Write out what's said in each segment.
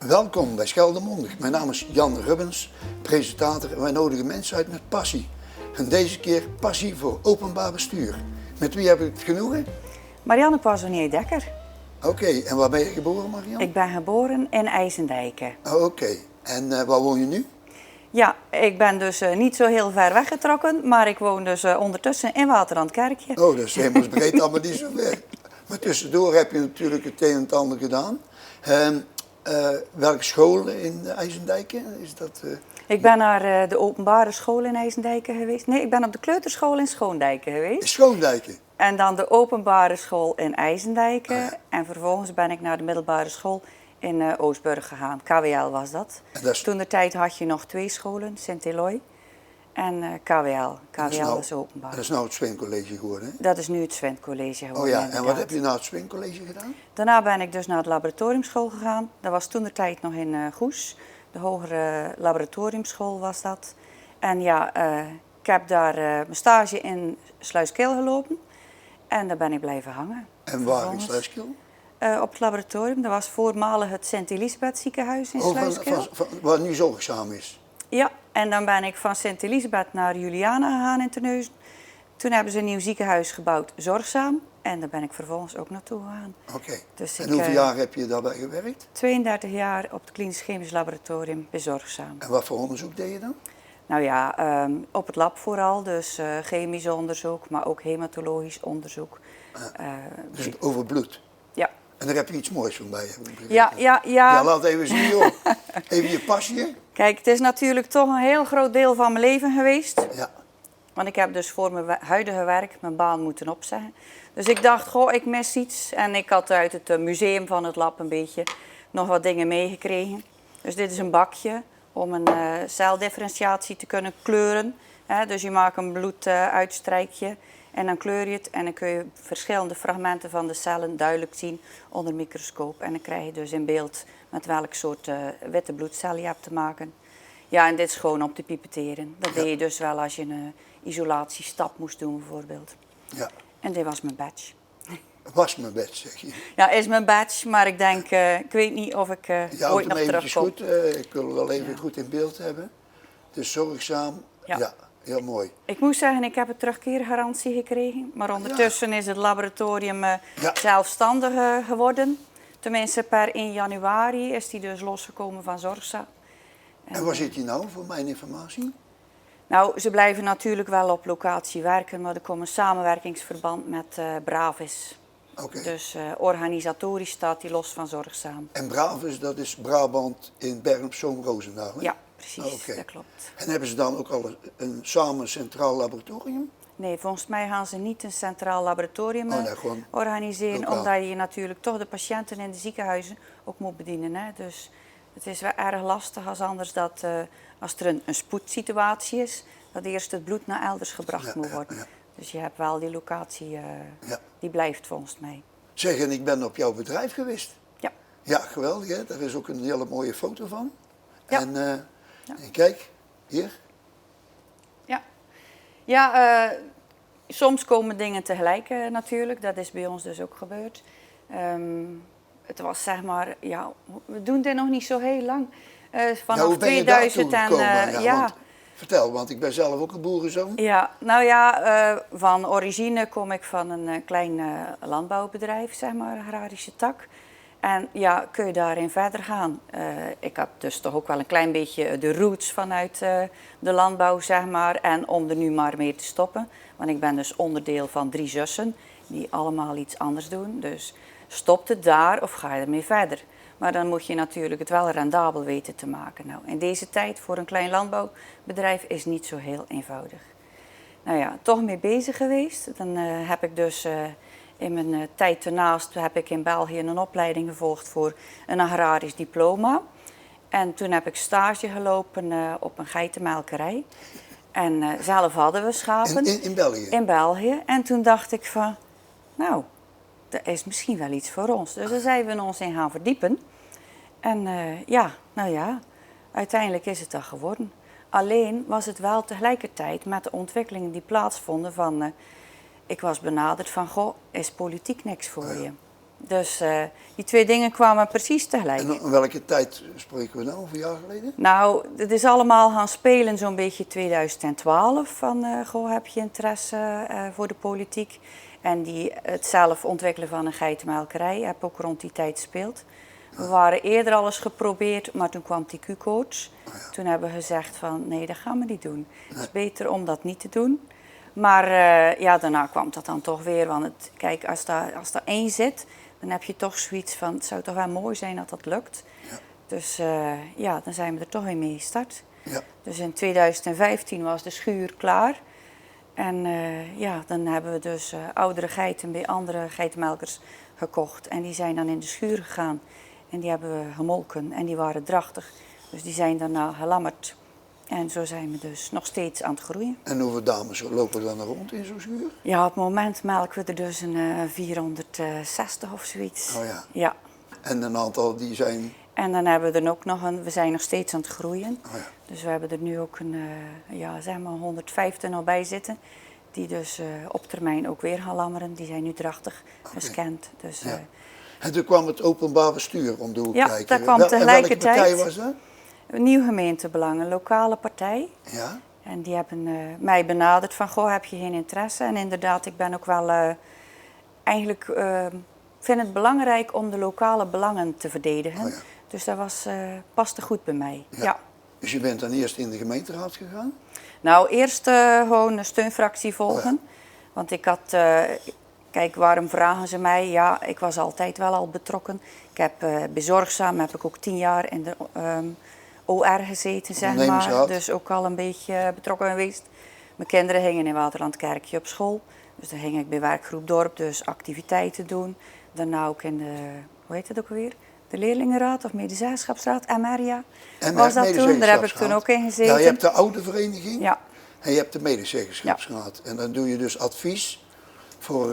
Welkom bij Scheldemondig. Mijn naam is Jan Rubbens, presentator en wij nodigen mensen uit met passie. En deze keer passie voor openbaar bestuur. Met wie heb ik het genoegen? Marianne Poissonnier-Dekker. Oké, en waar ben je geboren, Marianne? Ik ben geboren in IJsendijke. Oké, en waar woon je nu? Ja, ik ben dus niet zo heel ver weggetrokken, maar ik woon dus ondertussen in Waterlandkerkje. Oh, dat is hemelsbreed allemaal niet zo ver. Maar tussendoor heb je natuurlijk het een en het ander gedaan. Welke school in IJsendijke is dat? Ik ben naar de openbare school in IJsendijke geweest. Nee, ik ben op de kleuterschool in Schoondijke geweest. Schoondijke. En dan de openbare school in IJsendijke. Ah, ja. En vervolgens ben ik naar de middelbare school in Oostburg gegaan. KWL was dat. En dat is, Toen de tijd had je nog 2 scholen, Sint-Eloy en KWL. KWL is openbaar. dat is nou het Swing College geworden, hè? Dat is nu het Swint College geworden. Oh ja, en inderdaad. wat heb je na het Swing College gedaan? Daarna ben ik dus naar de laboratoriumschool gegaan. Dat was toen de tijd nog in Goes. De hogere laboratoriumschool was dat. En ja, ik heb daar mijn stage in Sluiskil gelopen. En daar ben ik blijven hangen. En waar in Sluiskil? Op het laboratorium. Dat was voormalig het Sint-Elisabeth ziekenhuis in Sluiskil. Waar nu zorgzaam is? Ja, en dan ben ik van Sint-Elisabeth naar Juliana gegaan in Terneuzen. Toen hebben ze een nieuw ziekenhuis gebouwd, Zorgzaam. En daar ben ik vervolgens ook naartoe gegaan. Oké. Dus En hoeveel jaar heb je daarbij gewerkt? 32 jaar op het klinisch chemisch laboratorium bij Zorgzaam. En wat voor onderzoek deed je dan? Nou ja, op het lab vooral, dus chemisch onderzoek, maar ook hematologisch onderzoek. Dus over bloed. Ja. En daar heb je iets moois van bij, heb ik begrepen. Ja. Ja, laat even zien, joh. Even je pasje. Kijk, het is natuurlijk toch een heel groot deel van mijn leven geweest. Ja. Want ik heb dus voor mijn huidige werk mijn baan moeten opzeggen. Dus ik dacht, goh, ik mis iets. En ik had uit het museum van het lab een beetje nog wat dingen meegekregen. Dus dit is een bakje om een celdifferentiatie te kunnen kleuren. Dus je maakt een bloeduitstrijkje en dan kleur je het. En dan kun je verschillende fragmenten van de cellen duidelijk zien onder microscoop. En dan krijg je dus in beeld met welk soort witte bloedcel je hebt te maken. Ja, en dit is gewoon om te pipeteren. Dat deed je dus wel als je een isolatiestap moest doen bijvoorbeeld. Ja. En dit was mijn badge. Was mijn bed, zeg je. Ja, is mijn badge, maar ik denk, ik weet niet of ik ooit nog terugkom. Goed. Ik wil wel even goed in beeld hebben. Dus zorgzaam. Ja, heel mooi. Ik moet zeggen, ik heb een terugkeergarantie gekregen. Maar ondertussen is het laboratorium zelfstandig geworden. Tenminste, per 1 januari is die dus losgekomen van Zorgzaam. En waar zit hij nou, voor mijn informatie? Nou, ze blijven natuurlijk wel op locatie werken, maar er komt een samenwerkingsverband met Bravis. Oké. Dus organisatorisch staat die los van Zorgzaam. En Bravis, dat is Brabant in Bergen-op-Zoom-Roosendaal, hè? Ja, precies, Oké. dat klopt. En hebben ze dan ook al een samen centraal laboratorium? Nee, volgens mij gaan ze niet een centraal laboratorium gewoon organiseren, lokaal. omdat je natuurlijk toch de patiënten in de ziekenhuizen ook moet bedienen. Hè? Dus het is wel erg lastig als anders dat, als er een spoedsituatie is, dat eerst het bloed naar elders gebracht moet worden. Ja. Dus je hebt wel die locatie, Ja. die blijft volgens mij. Zeg, en ik ben op jouw bedrijf geweest. Ja. Ja, geweldig, hè? Daar is ook een hele mooie foto van. Ja. En kijk, hier. Ja, soms komen dingen tegelijk natuurlijk. Dat is bij ons dus ook gebeurd. Het was zeg maar, ja, we doen dit nog niet zo heel lang. Vanaf hoe ben je daartoe 2000 en gekomen? ja. Want, vertel, want ik ben zelf ook een boerenzoon. Ja, nou ja, van origine kom ik van een klein landbouwbedrijf, zeg maar, agrarische tak. En ja, kun je daarin verder gaan? Ik had dus toch ook wel een klein beetje de roots vanuit de landbouw, zeg maar. En om er nu maar mee te stoppen. Want ik ben dus onderdeel van 3 zussen die allemaal iets anders doen. Dus stopt het daar of ga je ermee verder? Maar dan moet je natuurlijk het wel rendabel weten te maken. Nou, in deze tijd voor een klein landbouwbedrijf is niet zo heel eenvoudig. Nou ja, toch mee bezig geweest. Dan heb ik dus in mijn tijd daarnaast heb ik in België een opleiding gevolgd voor een agrarisch diploma. En toen heb ik stage gelopen op een geitenmelkerij. En zelf hadden we schapen. In België? In België. En toen dacht ik van, nou, dat is misschien wel iets voor ons. Dus daar zijn we ons in gaan verdiepen. En uiteindelijk is het dat geworden. Alleen was het wel tegelijkertijd met de ontwikkelingen die plaatsvonden van... ik was benaderd van, goh, is politiek niks voor je? Dus die twee dingen kwamen precies tegelijk. En in welke tijd spreken we nou? Hoeveel jaar geleden? Nou, het is allemaal gaan spelen zo'n beetje 2012 van goh, heb je interesse voor de politiek. En het zelf ontwikkelen van een geitenmelkerij heb ook rond die tijd gespeeld. We waren eerder al eens geprobeerd, maar toen kwam die Q-coach. Toen hebben we gezegd van nee, dat gaan we niet doen. Het is beter om dat niet te doen. Maar ja, daarna kwam dat dan toch weer. Want kijk, als daar één zit, dan heb je toch zoiets van het zou toch wel mooi zijn dat dat lukt. Ja. Dus ja, dan zijn we er toch weer mee gestart. Ja. Dus in 2015 was de schuur klaar. En ja, dan hebben we dus oudere geiten bij andere geitenmelkers gekocht. En die zijn dan in de schuur gegaan. En die hebben we gemolken en die waren drachtig. Dus die zijn daarna gelammerd. En zo zijn we dus nog steeds aan het groeien. En hoeveel dames lopen dan rond in zo'n schuur? Ja, op het moment melken we er dus een 460 of zoiets. Oh ja. Ja. En een aantal die zijn... En dan hebben we er ook nog we zijn nog steeds aan het groeien. Oh ja. Dus we hebben er nu ook ja, zeg maar 150 nog bij zitten. Die dus op termijn ook weer gaan lammeren. Die zijn nu drachtig gescand. Dus, ja. En toen kwam het openbaar bestuur om de hoek kijken. Ja, dat kwam tegelijkertijd. En welke partij was dat? Een nieuw gemeentebelang, een lokale partij. Ja. En die hebben mij benaderd van, goh, heb je geen interesse? En inderdaad, ik ben ook wel eigenlijk... vind het belangrijk om de lokale belangen te verdedigen. Oh ja. Dus dat paste goed bij mij. Ja. Ja. Dus je bent dan eerst in de gemeenteraad gegaan? Nou, eerst gewoon een steunfractie volgen. Oh ja. Want ik had... kijk, waarom vragen ze mij? Ja, ik was altijd wel al betrokken. Ik heb bezorgzaam, heb ik ook 10 jaar in de OR gezeten, zeg maar. Dus ook al een beetje betrokken geweest. Mijn kinderen gingen in Waterlandkerkje op school. Dus dan ging ik bij werkgroep dorp, dus activiteiten doen. Daarna ook in de, hoe heet het ook alweer? De leerlingenraad of medezeggenschapsraad, MRja. Was dat toen? Daar heb ik toen ook in gezeten. Ja, je hebt de oude vereniging en je hebt de medezeggenschapsraad. Ja. En dan doe je dus advies voor,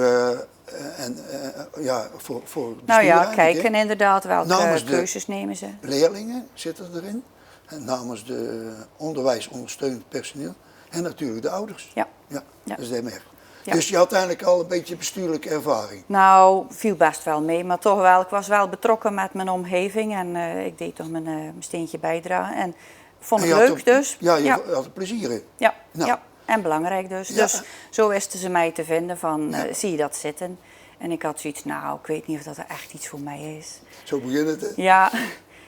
voor nou ja, kijken inderdaad welke keuzes nemen ze. Leerlingen zitten erin. En namens de onderwijsondersteunend personeel. En natuurlijk de ouders. Ja. Ja, dat is de MR. Ja. Dus je had eigenlijk al een beetje bestuurlijke ervaring? Nou, viel best wel mee, maar toch wel. Ik was wel betrokken met mijn omgeving en ik deed toch mijn steentje bijdragen. En vond het leuk dus. Ja, je had er plezier in. Ja, nou. Ja, en belangrijk dus. Ja. Dus zo wisten ze mij te vinden van, zie je dat zitten? En ik had zoiets, nou, ik weet niet of dat er echt iets voor mij is. Zo begint het, hè? Ja,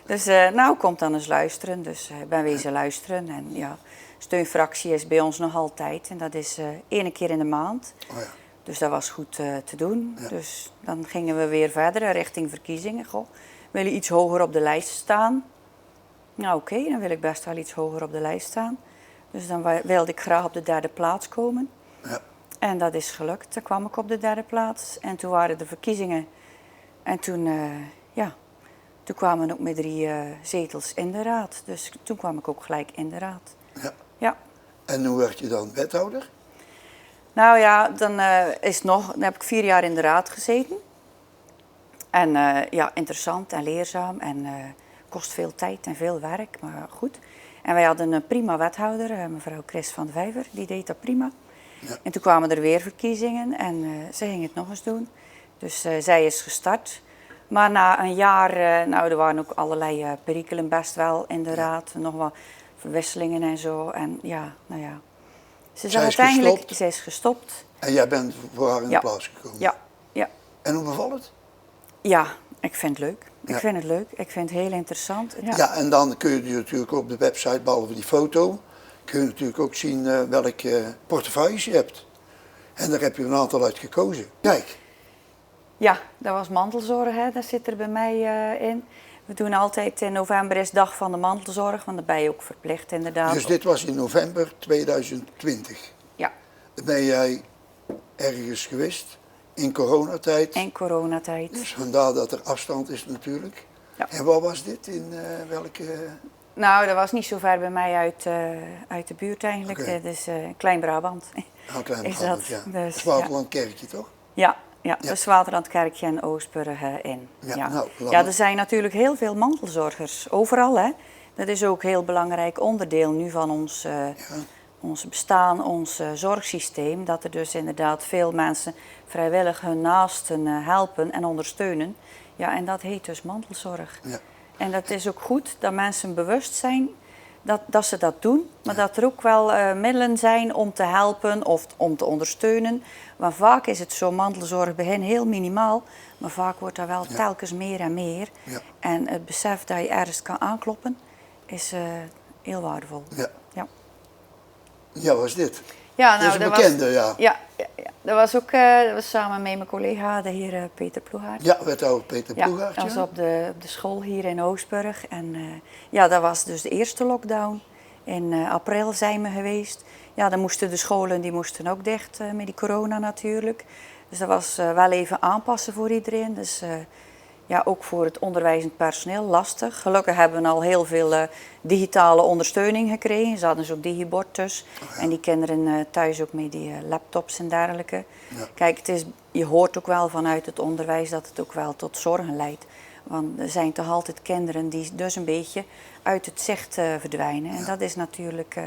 dus nou, komt dan eens luisteren. Dus ik ben wezen luisteren en ja... Steunfractie is bij ons nog altijd en dat is 1 keer in de maand. Oh ja. Dus dat was goed te doen. Ja. Dus dan gingen we weer verder richting verkiezingen. Goh, wil je iets hoger op de lijst staan? Nou oké, dan wil ik best wel iets hoger op de lijst staan. Dus dan wilde ik graag op de 3e plaats komen. Ja. En dat is gelukt. Dan kwam ik op de 3e plaats. En toen waren de verkiezingen. En toen, toen kwamen we ook met 3 zetels in de raad. Dus toen kwam ik ook gelijk in de raad. Ja. Ja. En hoe werd je dan wethouder? Nou ja, dan heb ik 4 jaar in de raad gezeten. En ja, interessant en leerzaam en kost veel tijd en veel werk, maar goed. En wij hadden een prima wethouder, mevrouw Chris van de Vijver, die deed dat prima. Ja. En toen kwamen er weer verkiezingen en ze ging het nog eens doen. Dus zij is gestart. Maar na een jaar, nou er waren ook allerlei perikelen best wel in de raad, nog wat verwisselingen en zo. En ja, nou ja. Ze is gestopt. En jij bent voor haar in de plaats gekomen? Ja, ja. En hoe bevalt het? Ja, ik vind het leuk. Ik vind het leuk. Ik vind het heel interessant. Ja. Ja, en dan kun je natuurlijk op de website, behalve die foto, kun je natuurlijk ook zien welke portefeuilles je hebt. En daar heb je een aantal uit gekozen. Kijk. Ja, dat was mantelzorg, hè. Dat zit er bij mij in. We doen altijd in november is dag van de mantelzorg, want dan ben je ook verplicht inderdaad. Dus dit was in november 2020? Ja. Ben jij ergens geweest in coronatijd? In coronatijd. Dus vandaar dat er afstand is natuurlijk. Ja. En waar was dit? In welke... Nou, dat was niet zo ver bij mij uit de buurt eigenlijk. Okay. Dus Klein-Brabant. Oh, Klein-Brabant, ja. Dus, dat is Waterlandkerkje, toch? Ja. Ja, dus Waterlandkerkje en Oostburg in. Ja. Nou, ja, er zijn natuurlijk heel veel mantelzorgers, overal hè. Dat is ook een heel belangrijk onderdeel nu van ons ons bestaan, ons zorgsysteem, dat er dus inderdaad veel mensen vrijwillig hun naasten helpen en ondersteunen. Ja, en dat heet dus mantelzorg. Ja. En dat is ook goed dat mensen bewust zijn dat ze dat doen, maar dat er ook wel middelen zijn om te helpen of om te ondersteunen. Want vaak is het zo, mantelzorg begint heel minimaal, maar vaak wordt dat wel telkens meer en meer. Ja. En het besef dat je ergens kan aankloppen is heel waardevol. Ja. Ja. Ja, wat is dit? Ja, nou, dat is een bekende, ja. Dat was ook dat was samen met mijn collega, de heer Peter Ploegaert. Ja, wethouder Peter Ploegaert. Ja, dat was op de school hier in Oostburg. En dat was dus de eerste lockdown. In april zijn we geweest. Ja, dan moesten de scholen die moesten ook dicht met die corona natuurlijk. Dus dat was wel even aanpassen voor iedereen. Dus ook voor het onderwijzend personeel lastig. Gelukkig hebben we al heel veel digitale ondersteuning gekregen. Ze hadden zo'n digibord dus. En die kinderen thuis ook met die laptops en dergelijke. Ja. Kijk, je hoort ook wel vanuit het onderwijs dat het ook wel tot zorgen leidt. Want er zijn toch altijd kinderen die dus een beetje uit het zicht verdwijnen. En dat is natuurlijk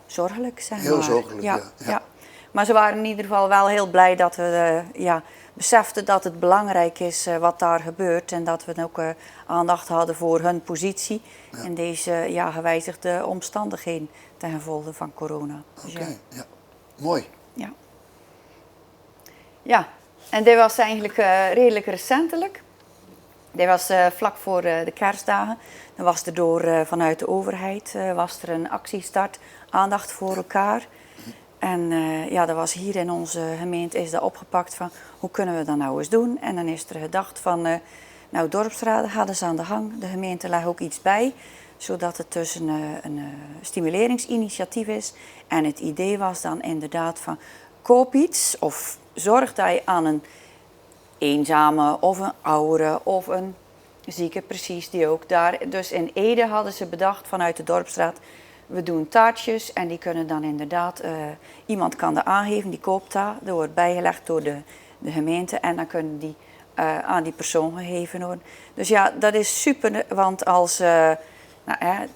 zorgelijk, zeg maar. Heel zorgelijk, ja. Maar ze waren in ieder geval wel heel blij dat we beseften dat het belangrijk is wat daar gebeurt. En dat we ook aandacht hadden voor hun positie in deze gewijzigde omstandigheden ten gevolge van corona. Dus Oké. Mooi. Ja. Ja, en dit was eigenlijk redelijk recentelijk. Dit was vlak voor de kerstdagen. Dan was er vanuit de overheid was er een actiestart, aandacht voor elkaar. En dat was hier in onze gemeente is dat opgepakt van hoe kunnen we dat nou eens doen. En dan is er gedacht van, dorpsraden hadden ze aan de gang. De gemeente lag ook iets bij, zodat het dus een stimuleringsinitiatief is. En het idee was dan inderdaad van koop iets of zorg dat je aan een eenzame of een oudere of een zieke precies die ook daar. Dus in Ede hadden ze bedacht vanuit de dorpsraad, we doen taartjes en die kunnen dan inderdaad, iemand kan dat aangeven, die koopt dat, dat wordt bijgelegd door de gemeente en dan kunnen die aan die persoon gegeven worden. Dus ja, dat is super, want als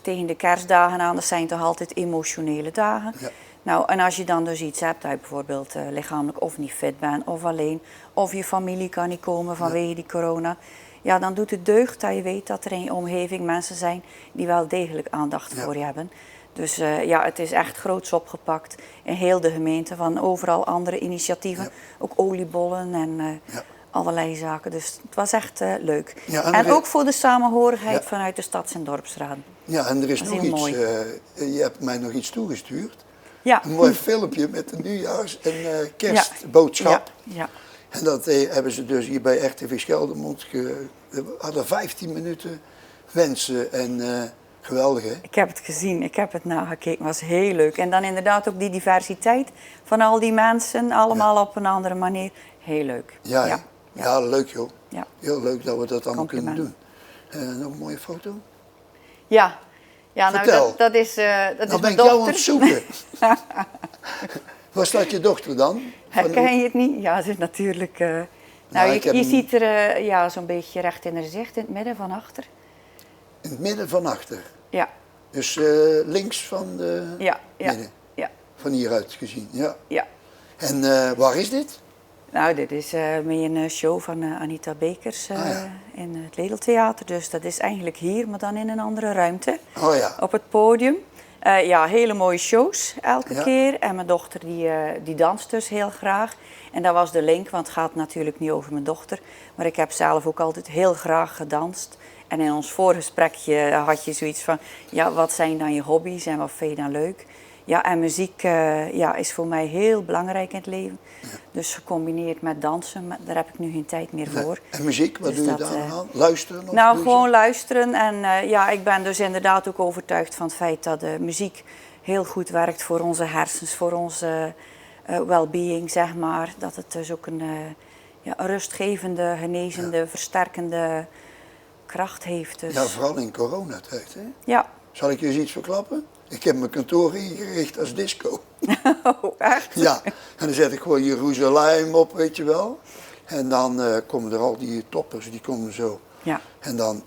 tegen de kerstdagen aan, dat zijn toch altijd emotionele dagen. Ja. Nou, en als je dan dus iets hebt dat je bijvoorbeeld lichamelijk of niet fit bent of alleen, of je familie kan niet komen vanwege die corona, ja, dan doet het deugd dat je weet dat er in je omgeving mensen zijn die wel degelijk aandacht voor je hebben. Dus het is echt groots opgepakt in heel de gemeente, van overal andere initiatieven, ook oliebollen en allerlei zaken. Dus het was echt leuk. Ja, en ook voor de samenhorigheid vanuit de stads- en dorpsraden. Ja, en er is nog iets, je hebt mij nog iets toegestuurd. Ja. Een mooi filmpje met de nieuwjaars- en kerstboodschap. Ja. En dat hebben ze dus hier bij RTV Scheldemond. We hadden 15 minuten wensen en geweldig, hè? Ik heb het gezien, ik heb het nagekeken, het was heel leuk. En dan inderdaad ook die diversiteit van al die mensen, allemaal op een andere manier. Heel leuk. Ja, leuk joh. Ja. Heel leuk dat we dat allemaal kunnen doen. Nog een mooie foto? Ja. Ja, vertel. Nou, dat is mijn dochter. Dan ben ik jou aan het zoeken. Waar staat je dochter dan? Herken je het niet? Ja, ze is natuurlijk... je ziet er zo'n beetje recht in haar gezicht, in het midden van achter. In het midden van achter? Ja. Dus links van de midden? Ja. Van hieruit gezien, ja. En waar is dit? Nou, dit is met een show van Anita Bekers in het Ledeltheater. Dus dat is eigenlijk hier, maar dan in een andere ruimte. Oh ja. Op het podium. Hele mooie shows elke keer. En mijn dochter die danst dus heel graag. En dat was de link, want het gaat natuurlijk niet over mijn dochter. Maar ik heb zelf ook altijd heel graag gedanst. En in ons voorgesprekje had je zoiets van, wat zijn dan je hobby's en wat vind je dan leuk? Ja, en muziek is voor mij heel belangrijk in het leven. Ja. Dus gecombineerd met dansen, maar daar heb ik nu geen tijd meer voor. En muziek, wat doe je daar aan? Luisteren? Nou, gewoon luisteren. En ik ben dus inderdaad ook overtuigd van het feit dat de muziek heel goed werkt voor onze hersens, voor onze well-being, zeg maar. Dat het dus ook een rustgevende, genezende, versterkende kracht heeft. Dus. Ja, vooral in coronatijd, hè? Ja. Zal ik je eens iets verklappen? Ik heb mijn kantoor ingericht als disco. Oh, echt? Ja, en dan zet ik gewoon Jeruzalem op, weet je wel. En dan komen er al die toppers, die komen zo. Ja. En dan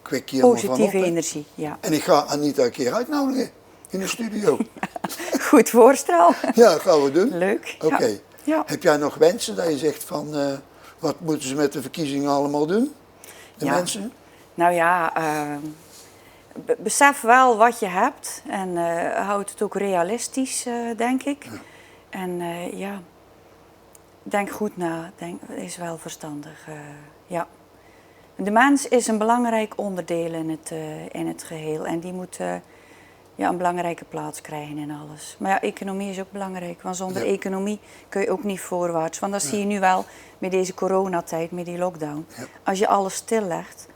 kwik je helemaal van op. Positieve energie, ja. En ik ga Anita een keer uitnodigen. in de studio. Goed voorstel. Ja, gaan we doen. Leuk. Oké. Ja. Ja. Heb jij nog wensen dat je zegt van, wat moeten ze met de verkiezingen allemaal doen? De mensen? Nou ja, besef wel wat je hebt en houd het ook realistisch, denk ik. Ja. En ja, denk goed na, is wel verstandig. Ja. De mens is een belangrijk onderdeel in het geheel en die moet een belangrijke plaats krijgen in alles. Maar ja, economie is ook belangrijk, want zonder economie kun je ook niet voorwaarts. Want dat zie je nu wel met deze coronatijd, met die lockdown. Ja. Als je alles stillegt,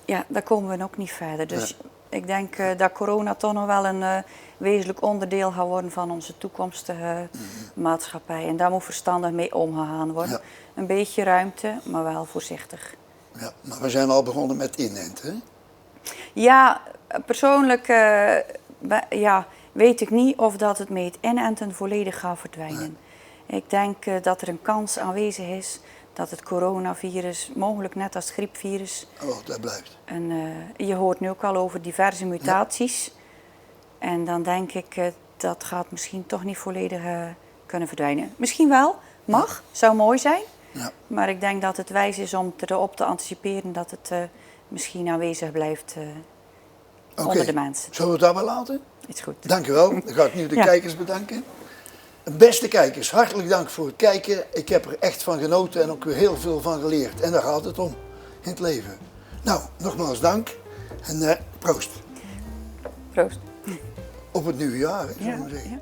ja, dan komen we ook niet verder. Dus ik denk dat corona toch nog wel een wezenlijk onderdeel gaat worden van onze toekomstige maatschappij. En daar moet verstandig mee omgegaan worden. Ja. Een beetje ruimte, maar wel voorzichtig. Ja, maar we zijn al begonnen met inenten, hè? Ja, persoonlijk weet ik niet of dat het met het inenten volledig gaat verdwijnen. Nee. Ik denk dat er een kans aanwezig is dat het coronavirus, mogelijk net als het griepvirus... dat blijft. En je hoort nu ook al over diverse mutaties. Ja. En dan denk ik, dat gaat misschien toch niet volledig kunnen verdwijnen. Misschien wel, mag, zou mooi zijn. Ja. Maar ik denk dat het wijs is om erop te anticiperen dat het misschien aanwezig blijft onder de mensen. Zullen we het daarbij laten? Is goed. Dank u wel. Dan ga ik nu de kijkers bedanken. Beste kijkers, hartelijk dank voor het kijken. Ik heb er echt van genoten en ook weer heel veel van geleerd. En daar gaat het om, in het leven. Nou, nogmaals dank en proost. Proost. Op het nieuwe jaar, zullen we zeggen. Ja.